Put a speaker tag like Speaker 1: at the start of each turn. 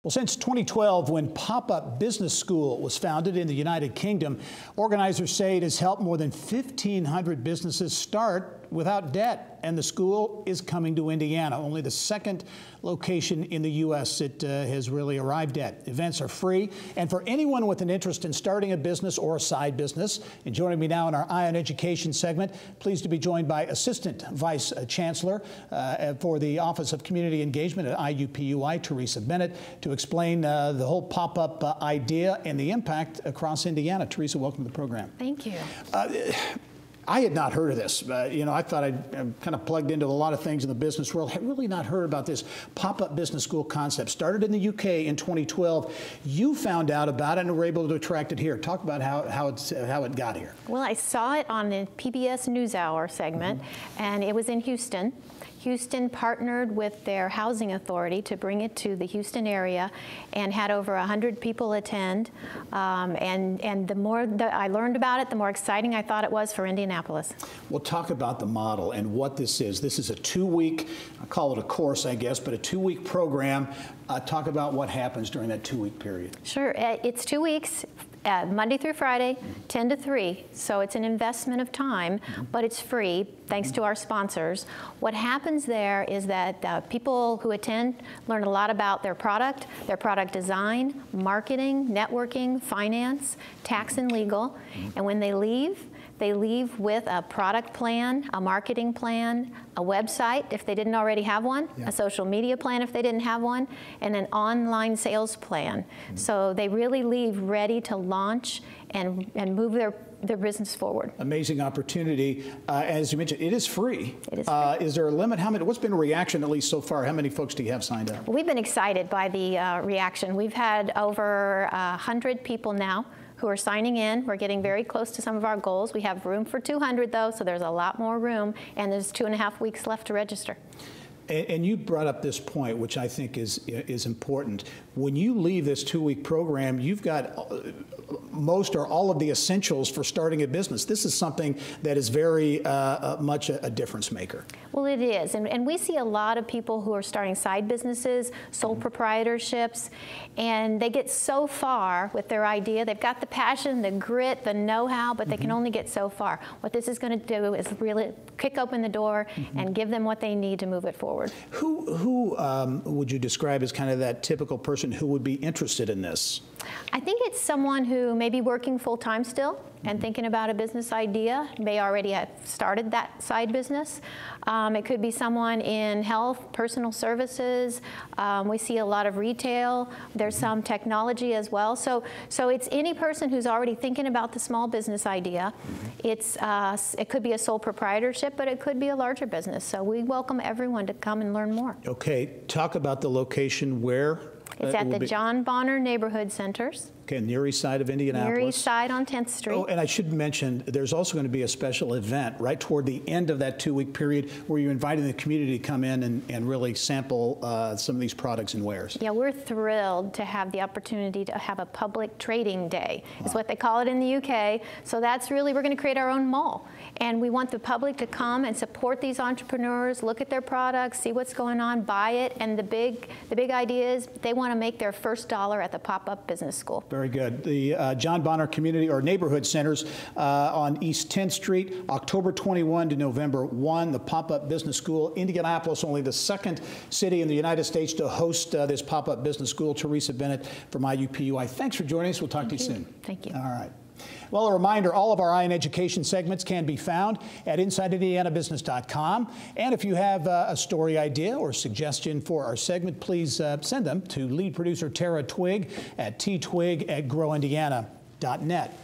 Speaker 1: Well, since 2012, when PopUp Business School was founded in the United Kingdom, organizers say it has helped more than 1,500 businesses start without debt. And the school is coming to Indiana, only the second location in the U.S. it has really arrived at. Events are free, and for anyone with an interest in starting a business or a side business. And joining me now in our Eye on Education segment, pleased to be joined by Assistant Vice Chancellor for the Office of Community Engagement at IUPUI, Teresa Bennett, to explain the whole pop-up idea and the impact across Indiana. Teresa, welcome to the program.
Speaker 2: Thank you.
Speaker 1: I had not heard of this. I thought I'd kind of plugged into a lot of things in the business world. Had really not heard about this pop-up business school concept. Started in the UK in 2012. You found out about it and were able to attract it here. Talk about how it got here.
Speaker 2: Well, I saw it on the PBS NewsHour segment, and it was in Houston. Houston partnered with their housing authority to bring it to the Houston area and had over 100 people attend. And the more that I learned about it, the more exciting I thought it was for Indianapolis.
Speaker 1: Well, talk about the model and what this is. This is a 2-week, I call it a course, I guess, but a 2-week program. Talk about what happens during that 2-week period.
Speaker 2: Sure. It's 2 weeks. Monday through Friday, 10 to 3. So it's an investment of time, but it's free, thanks to our sponsors. What happens there is that people who attend learn a lot about their product design, marketing, networking, finance, tax and legal. And when they leave with a product plan, a marketing plan, a website if they didn't already have one, a social media plan if they didn't have one, and an online sales plan. So they really leave ready to launch and move their business forward. Amazing opportunity.
Speaker 1: As you mentioned, it is free.
Speaker 2: It is free.
Speaker 1: Is there a limit? What's been a reaction, at least so far? How many folks do you have signed up?
Speaker 2: Well, we've been excited by the reaction. We've had over 100 people now who are signing in. We're getting very close to some of our goals. We have room for 200 though, so there's a lot more room, and there's 2.5 weeks left to register.
Speaker 1: And you brought up this point, which I think is important. When you leave this 2-week program, you've got most or all of the essentials for starting a business. This is something that is very much a difference maker.
Speaker 2: Well, it is. And we see a lot of people who are starting side businesses, sole proprietorships, and they get so far with their idea. They've got the passion, the grit, the know-how, but they can only get so far. What this is going to do is really kick open the door and give them what they need to move it forward.
Speaker 1: Who would you describe as kind of that typical person who would be interested in this?
Speaker 2: I think it's someone who may be working full-time still and thinking about a business idea, may already have started that side business. It could be someone in health, personal services. We see a lot of retail. There's some technology as well. So it's any person who's already thinking about the small business idea. It could be a sole proprietorship, but it could be a larger business. So we welcome everyone to come and learn more.
Speaker 1: Okay, talk about the location where.
Speaker 2: It's at the John Bonner Neighborhood Centers.
Speaker 1: Okay, near east side of Indianapolis.
Speaker 2: Near east side on 10th Street.
Speaker 1: Oh, and I should mention, there's also going to be a special event right toward the end of that 2-week period where you're inviting the community to come in and really sample some of these products and wares.
Speaker 2: Yeah, we're thrilled to have the opportunity to have a public trading day. Wow. Is what they call it in the UK. So that's really, we're going to create our own mall. And we want the public to come and support these entrepreneurs, look at their products, see what's going on, buy it. And the big idea is they want to make their first dollar at the PopUp Business School.
Speaker 1: Very good. The John Bonner Community or Neighborhood Centers on East 10th Street, October 21 to November 1. The PopUp Business School, Indianapolis, only the second city in the United States to host this PopUp Business School. Teresa Bennett from IUPUI. Thanks for joining us. We'll talk to you soon.
Speaker 2: Thank you.
Speaker 1: All right. Well, a reminder, all of our Eye on Education segments can be found at InsideIndianaBusiness.com. And if you have a story idea or suggestion for our segment, please send them to lead producer Tara Twig at ttwig@growindiana.net.